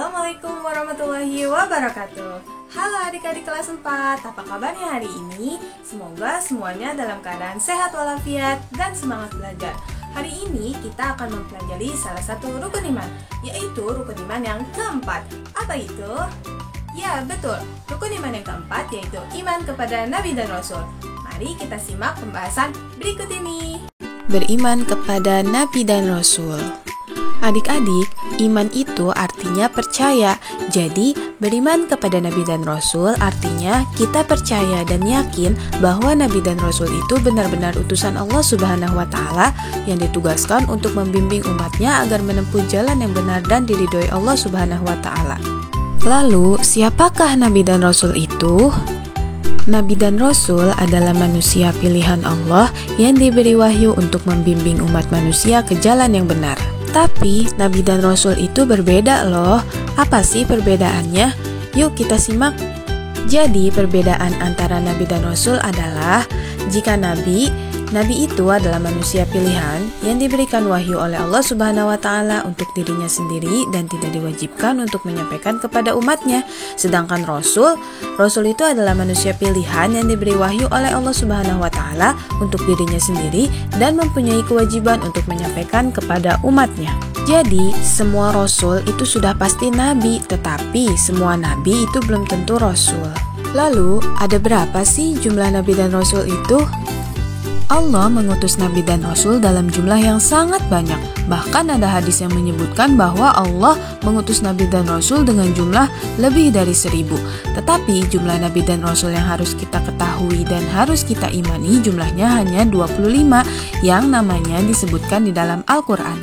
Assalamualaikum warahmatullahi wabarakatuh. Halo adik-adik kelas 4, apa kabarnya hari ini? Semoga semuanya dalam keadaan sehat walafiat dan semangat belajar. Hari ini kita akan mempelajari salah satu rukun iman, yaitu rukun iman yang keempat. Apa itu? Ya betul, rukun iman yang keempat yaitu iman kepada Nabi dan Rasul. Mari kita simak pembahasan berikut ini. Beriman kepada Nabi dan Rasul. Adik-adik, iman itu artinya percaya. Jadi, beriman kepada Nabi dan Rasul artinya kita percaya dan yakin bahwa Nabi dan Rasul itu benar-benar utusan Allah Subhanahu wa Ta'ala yang ditugaskan untuk membimbing umatnya agar menempuh jalan yang benar dan diridhoi Allah Subhanahu wa Ta'ala. Lalu, siapakah Nabi dan Rasul itu? Nabi dan Rasul adalah manusia pilihan Allah yang diberi wahyu untuk membimbing umat manusia ke jalan yang benar. Tapi, Nabi dan Rasul itu berbeda loh. Apa sih perbedaannya? Yuk kita simak. Jadi, perbedaan antara Nabi dan Rasul adalah jika Nabi itu adalah manusia pilihan yang diberikan wahyu oleh Allah Subhanahu wa Ta'ala untuk dirinya sendiri dan tidak diwajibkan untuk menyampaikan kepada umatnya. Sedangkan Rasul itu adalah manusia pilihan yang diberi wahyu oleh Allah Subhanahu wa Ta'ala untuk dirinya sendiri dan mempunyai kewajiban untuk menyampaikan kepada umatnya. Jadi, semua Rasul itu sudah pasti Nabi, tetapi semua Nabi itu belum tentu Rasul. Lalu, ada berapa sih jumlah Nabi dan Rasul itu? Allah mengutus Nabi dan Rasul dalam jumlah yang sangat banyak. Bahkan ada hadis yang menyebutkan bahwa Allah mengutus Nabi dan Rasul dengan jumlah lebih dari 1000. Tetapi jumlah Nabi dan Rasul yang harus kita ketahui dan harus kita imani jumlahnya hanya 25 yang namanya disebutkan di dalam Al-Quran.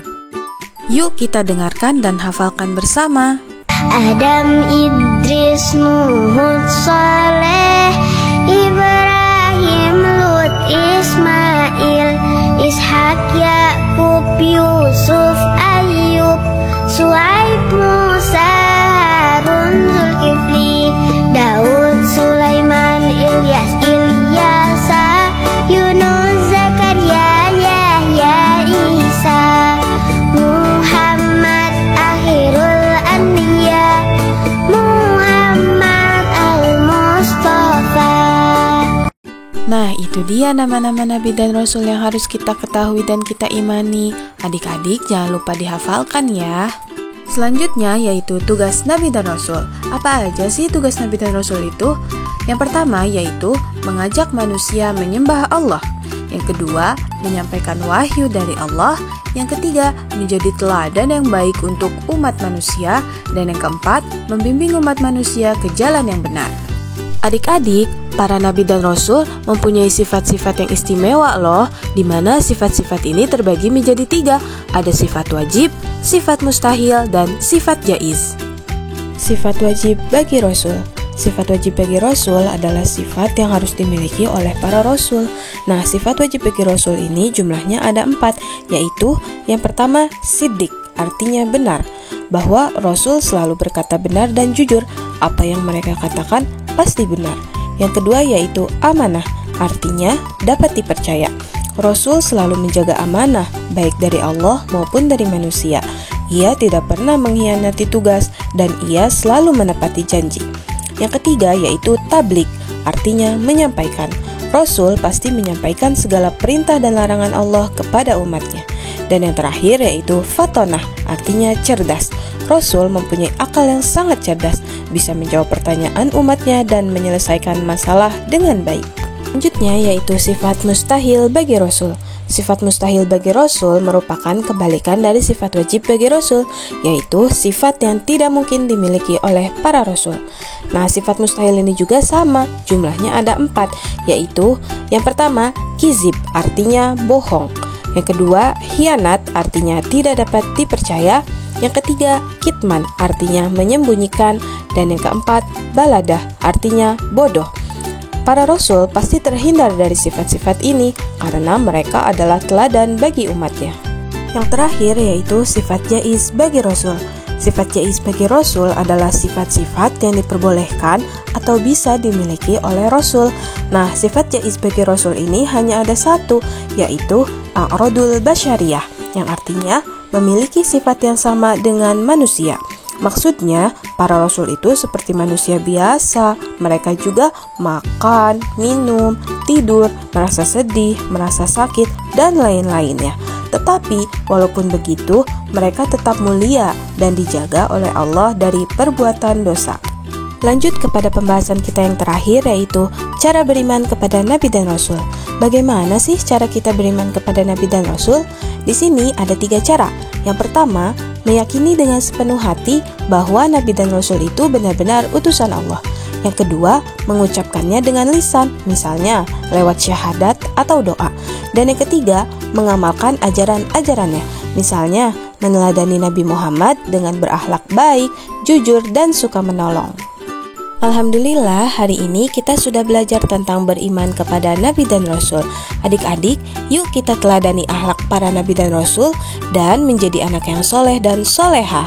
Yuk kita dengarkan dan hafalkan bersama. Adam, Idris, Nuh, Saleh, Ibrahim, Lut, Ismail, Ishak, Yakub, Yusuf, Ayub, Suaib, Musa, Harun, Zulkifli, Daud, Sulaiman, Ilyas, Ilyasa, Yunus, Zakaria, Yahya, Isa, Muhammad, akhirul anbiya, Muhammad al-Mustafa. Nah, itu dia nama-nama Nabi dan Rasul yang harus kita ketahui dan kita imani. Adik-adik, jangan lupa dihafalkan ya. Selanjutnya yaitu tugas Nabi dan Rasul. Apa aja sih tugas Nabi dan Rasul itu? Yang pertama yaitu mengajak manusia menyembah Allah. Yang kedua, menyampaikan wahyu dari Allah. Yang ketiga, menjadi teladan yang baik untuk umat manusia. Dan yang keempat, membimbing umat manusia ke jalan yang benar. Adik-adik, para Nabi dan Rasul mempunyai sifat-sifat yang istimewa loh, di mana sifat-sifat ini terbagi menjadi 3. Ada sifat wajib, sifat mustahil, dan sifat jaiz. Sifat wajib bagi Rasul. Sifat wajib bagi Rasul adalah sifat yang harus dimiliki oleh para Rasul. Nah, sifat wajib bagi Rasul ini jumlahnya ada 4, yaitu yang pertama, siddiq, artinya benar, bahwa Rasul selalu berkata benar dan jujur, apa yang mereka katakan pasti benar. Yang kedua yaitu amanah, artinya dapat dipercaya. Rasul selalu menjaga amanah, baik dari Allah maupun dari manusia. Ia tidak pernah mengkhianati tugas dan ia selalu menepati janji. Yang ketiga yaitu tabligh, artinya menyampaikan. Rasul pasti menyampaikan segala perintah dan larangan Allah kepada umatnya. Dan yang terakhir yaitu fatonah, artinya cerdas. Rasul mempunyai akal yang sangat cerdas, bisa menjawab pertanyaan umatnya dan menyelesaikan masalah dengan baik. Selanjutnya yaitu sifat mustahil bagi Rasul. Sifat mustahil bagi Rasul merupakan kebalikan dari sifat wajib bagi Rasul, yaitu sifat yang tidak mungkin dimiliki oleh para Rasul. Nah, sifat mustahil ini juga sama, jumlahnya ada 4, yaitu yang pertama, kizib, artinya bohong. Yang kedua, khianat, artinya tidak dapat dipercaya. Yang ketiga, kitman, artinya menyembunyikan. Dan yang keempat, baladah, artinya bodoh. Para Rasul pasti terhindar dari sifat-sifat ini karena mereka adalah teladan bagi umatnya. Yang terakhir yaitu sifat jaiz bagi Rasul. Sifat jaiz bagi Rasul adalah sifat-sifat yang diperbolehkan atau bisa dimiliki oleh Rasul. Nah, sifat jaiz bagi Rasul ini hanya ada 1, yaitu a'radul basyariyah, yang artinya memiliki sifat yang sama dengan manusia. Maksudnya, para rasul itu seperti manusia biasa. Mereka juga makan, minum, tidur, merasa sedih, merasa sakit, dan lain-lainnya. Tetapi, walaupun begitu, mereka tetap mulia dan dijaga oleh Allah dari perbuatan dosa. Lanjut kepada pembahasan kita yang terakhir, yaitu cara beriman kepada Nabi dan Rasul. Bagaimana sih cara kita beriman kepada Nabi dan Rasul? Di sini ada 3 cara. Yang pertama, meyakini dengan sepenuh hati bahwa Nabi dan Rasul itu benar-benar utusan Allah. Yang kedua, mengucapkannya dengan lisan, misalnya lewat syahadat atau doa. Dan yang ketiga, mengamalkan ajaran-ajarannya, misalnya meneladani Nabi Muhammad dengan berakhlak baik, jujur, dan suka menolong. Alhamdulillah, hari ini kita sudah belajar tentang beriman kepada Nabi dan Rasul. Adik-adik, yuk kita teladani akhlak para Nabi dan Rasul dan menjadi anak yang soleh dan solehah.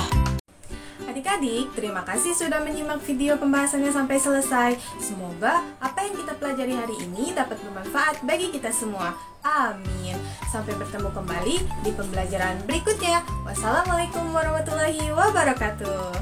Adik-adik, terima kasih sudah menyimak video pembahasannya sampai selesai. Semoga apa yang kita pelajari hari ini dapat bermanfaat bagi kita semua. Amin. Sampai bertemu kembali di pembelajaran berikutnya. Wassalamualaikum warahmatullahi wabarakatuh.